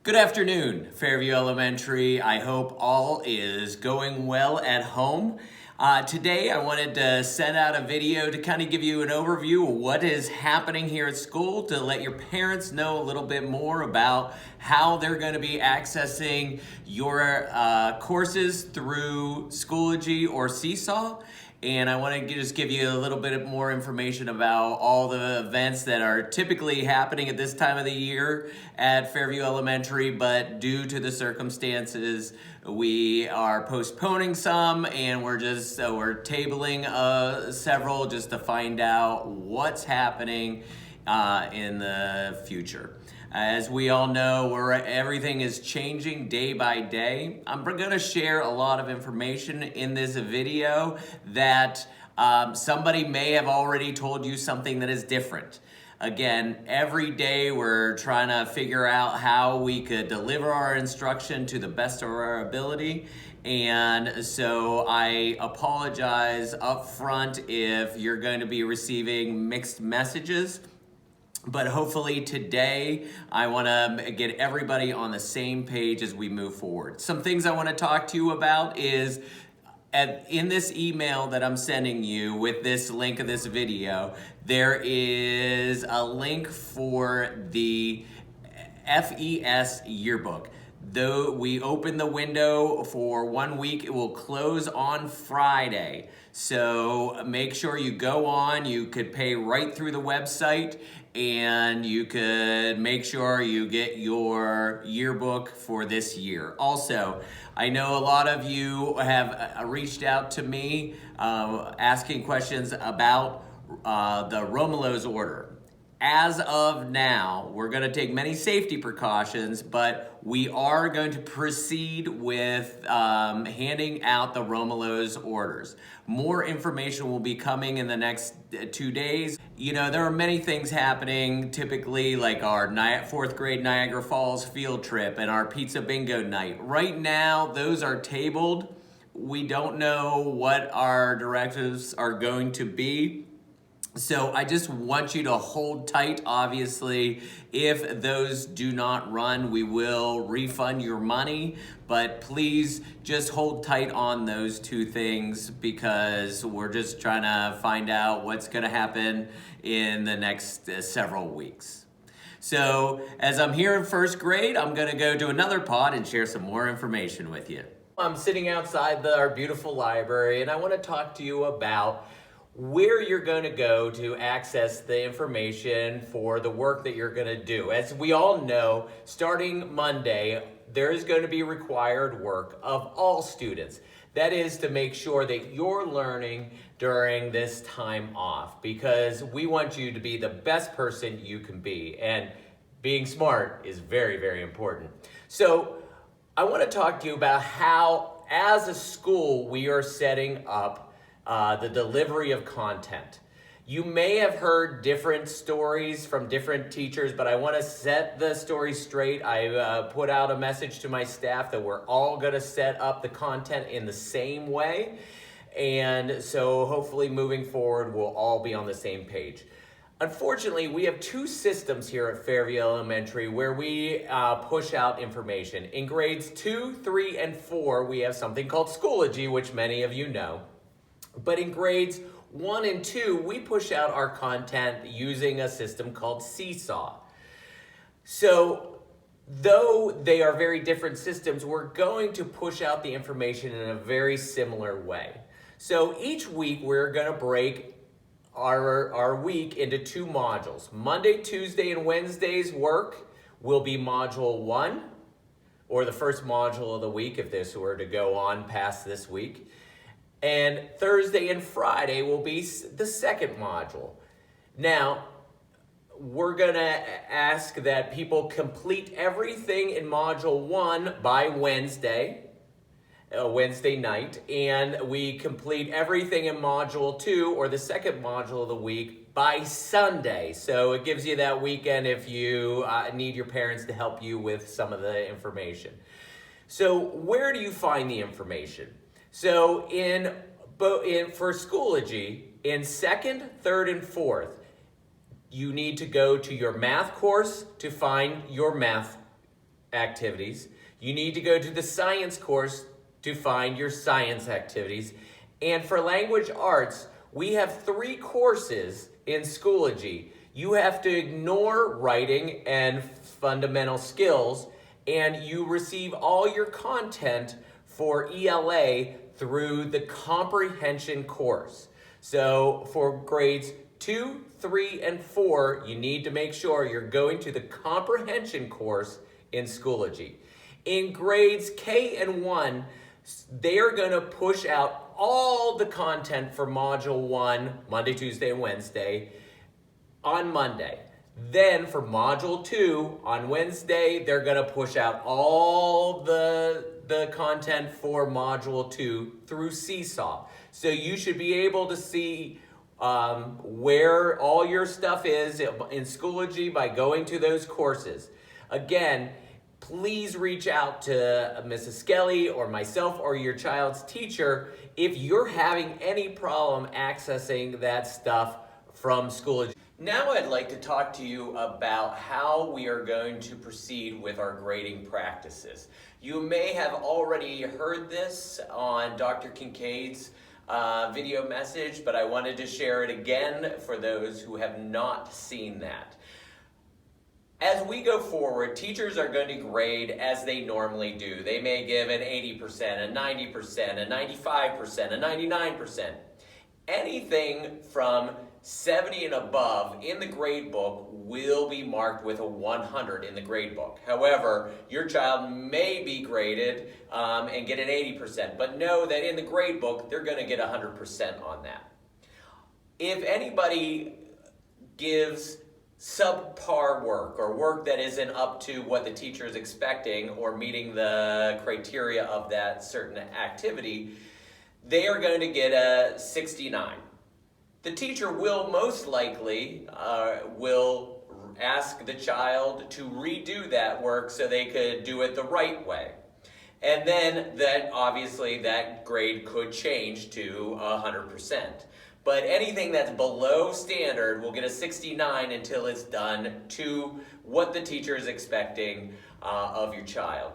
Good afternoon, Fairview Elementary. I hope all is going well at home. Today I wanted to send out a video to kind of give you an overview of what is happening here at school, to let your parents know a little bit more about how they're going to be accessing your courses through Schoology or Seesaw. And I want to just give you a little bit more information about all the events that are typically happening at this time of the year at Fairview Elementary, but due to the circumstances, we are postponing some, and we're tabling several just to find out what's happening in the future. As we all know, everything is changing day by day. I'm going to share a lot of information in this video that somebody may have already told you something that is different. Again, every day we're trying to figure out how we could deliver our instruction to the best of our ability. And so I apologize up front if you're going to be receiving mixed messages. But hopefully today, I want to get everybody on the same page as we move forward. Some things I want to talk to you about is in this email that I'm sending you with this link of this video, there is a link for the FES yearbook. Though we open the window for 1 week, it will close on Friday. So make sure you go on. You could pay right through the website, and you could make sure you get your yearbook for this year. Also, I know a lot of you have reached out to me asking questions about the Romulo's order. As of now, we're going to take many safety precautions, but we are going to proceed with handing out the Romulo's orders. More information will be coming in the next 2 days. You know, there are many things happening, typically like our 4th grade Niagara Falls field trip and our pizza bingo night. Right now, those are tabled. We don't know what our directives are going to be. So I just want you to hold tight. Obviously, if those do not run, we will refund your money. But please just hold tight on those two things, because we're just trying to find out what's going to happen in the next several weeks. So as I'm here in 1st grade, I'm going to go to another pod and share some more information with you. I'm sitting outside our beautiful library, and I want to talk to you about where you're going to go to access the information for the work that you're going to do. As we all know, starting Monday, there is going to be required work of all students. That is to make sure that you're learning during this time off, because we want you to be the best person you can be. And being smart is very, very important. So I want to talk to you about how, as a school, we are setting up the delivery of content. You may have heard different stories from different teachers, but I want to set the story straight. I put out a message to my staff that we're all going to set up the content in the same way. And so hopefully moving forward, we'll all be on the same page. Unfortunately, we have 2 systems here at Fairview Elementary where we push out information. In grades 2, 3, and 4, we have something called Schoology, which many of you know. But in grades 1 and 2, we push out our content using a system called Seesaw. So, though they are very different systems, we're going to push out the information in a very similar way. So each week, we're going to break our week into 2 modules. Monday, Tuesday, and Wednesday's work will be Module 1, or the first module of the week if this were to go on past this week. And Thursday and Friday will be the second module. Now, we're going to ask that people complete everything in Module 1 by Wednesday night, and we complete everything in Module 2, or the second module of the week, by Sunday. So it gives you that weekend if you need your parents to help you with some of the information. So where do you find the information? So for Schoology, in 2nd, 3rd, and 4th, you need to go to your math course to find your math activities. You need to go to the science course to find your science activities. And for language arts, we have 3 courses in Schoology. You have to ignore writing and fundamental skills, and you receive all your content for ELA through the comprehension course. So for grades 2, 3, and 4, you need to make sure you're going to the comprehension course in Schoology. In grades K and 1, they're going to push out all the content for Module 1, Monday, Tuesday, and Wednesday, on Monday. Then for Module 2, on Wednesday, they're going to push out all the content for Module 2 through Seesaw. So you should be able to see where all your stuff is in Schoology by going to those courses. Again, please reach out to Mrs. Skelly or myself or your child's teacher if you're having any problem accessing that stuff from Schoology. Now I'd like to talk to you about how we are going to proceed with our grading practices. You may have already heard this on Dr. Kincaid's video message, but I wanted to share it again for those who have not seen that. As we go forward, teachers are going to grade as they normally do. They may give an 80%, a 90%, a 95%, a 99%. Anything from 70 and above in the grade book will be marked with a 100 in the grade book. However, your child may be graded and get an 80%, but know that in the grade book, they're going to get 100% on that. If anybody gives subpar work or work that isn't up to what the teacher is expecting or meeting the criteria of that certain activity, they are going to get a 69. The teacher will most likely will ask the child to redo that work so they could do it the right way. And then that obviously that grade could change to 100%. But anything that's below standard will get a 69 until it's done to what the teacher is expecting of your child.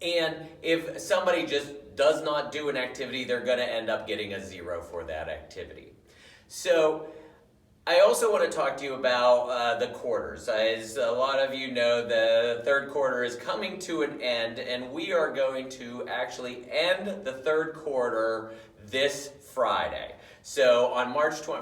And if somebody just does not do an activity, they're going to end up getting a 0 for that activity. So I also want to talk to you about the quarters. As a lot of you know, the third quarter is coming to an end, and we are going to actually end the third quarter this Friday. So on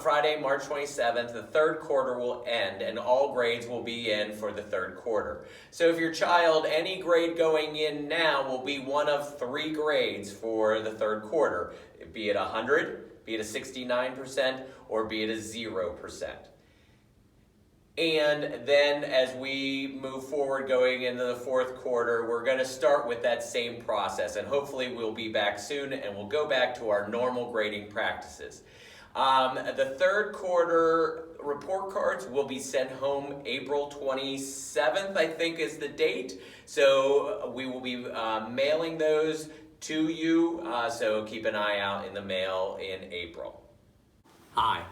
Friday, March 27th, the third quarter will end and all grades will be in for the third quarter. So if your child, any grade going in now will be one of 3 grades for the third quarter, be it 100, be it a 69%, or be it a 0%. And then as we move forward going into the fourth quarter, we're going to start with that same process, and hopefully we'll be back soon and we'll go back to our normal grading practices. The third quarter report cards will be sent home April 27th, I think is the date. So we will be mailing those to you, so keep an eye out in the mail in April. Hi.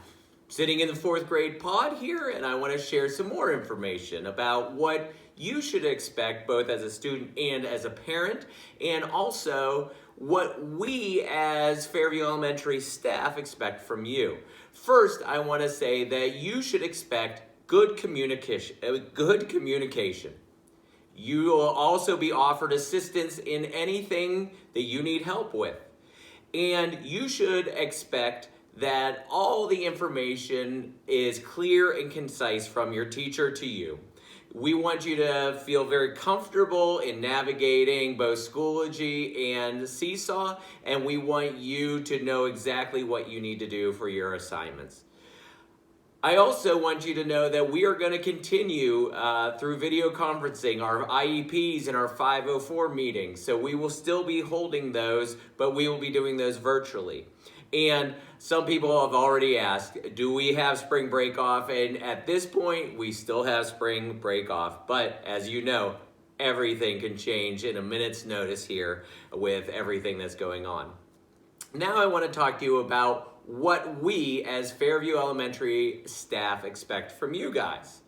Sitting in the 4th grade pod here, and I want to share some more information about what you should expect both as a student and as a parent, and also what we as Fairview Elementary staff expect from you. First, I want to say that you should expect good communication. You will also be offered assistance in anything that you need help with. And you should expect that all the information is clear and concise from your teacher to you. We want you to feel very comfortable in navigating both Schoology and Seesaw, and we want you to know exactly what you need to do for your assignments. I also want you to know that we are going to continue through video conferencing, our IEPs and our 504 meetings. So we will still be holding those, but we will be doing those virtually. And some people have already asked, do we have spring break off? And at this point, we still have spring break off. But as you know, everything can change in a minute's notice here with everything that's going on. Now I want to talk to you about what we as Fairview Elementary staff expect from you guys.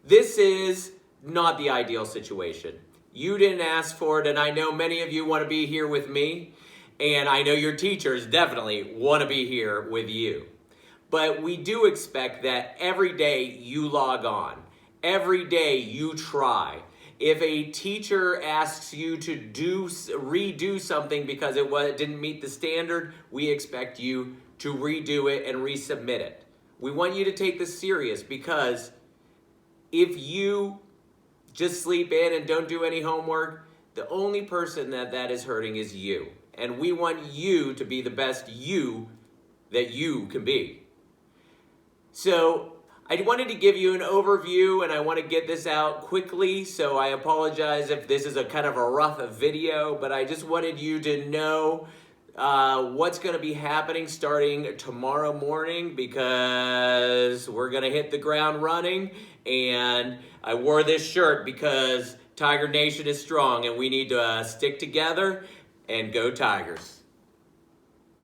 This is not the ideal situation. You didn't ask for it, and I know many of you want to be here with me, and I know your teachers definitely want to be here with you. But we do expect that every day you log on, every day you try. If a teacher asks you to redo something because it didn't meet the standard, we expect you to redo it and resubmit it. We want you to take this serious, because if you just sleep in and don't do any homework, the only person that is hurting is you. And we want you to be the best you that you can be. So I wanted to give you an overview, and I want to get this out quickly, so I apologize if this is a kind of a rough video, but I just wanted you to know what's going to be happening starting tomorrow morning, because we're going to hit the ground running. And I wore this shirt because Tiger Nation is strong, and we need to stick together and go Tigers.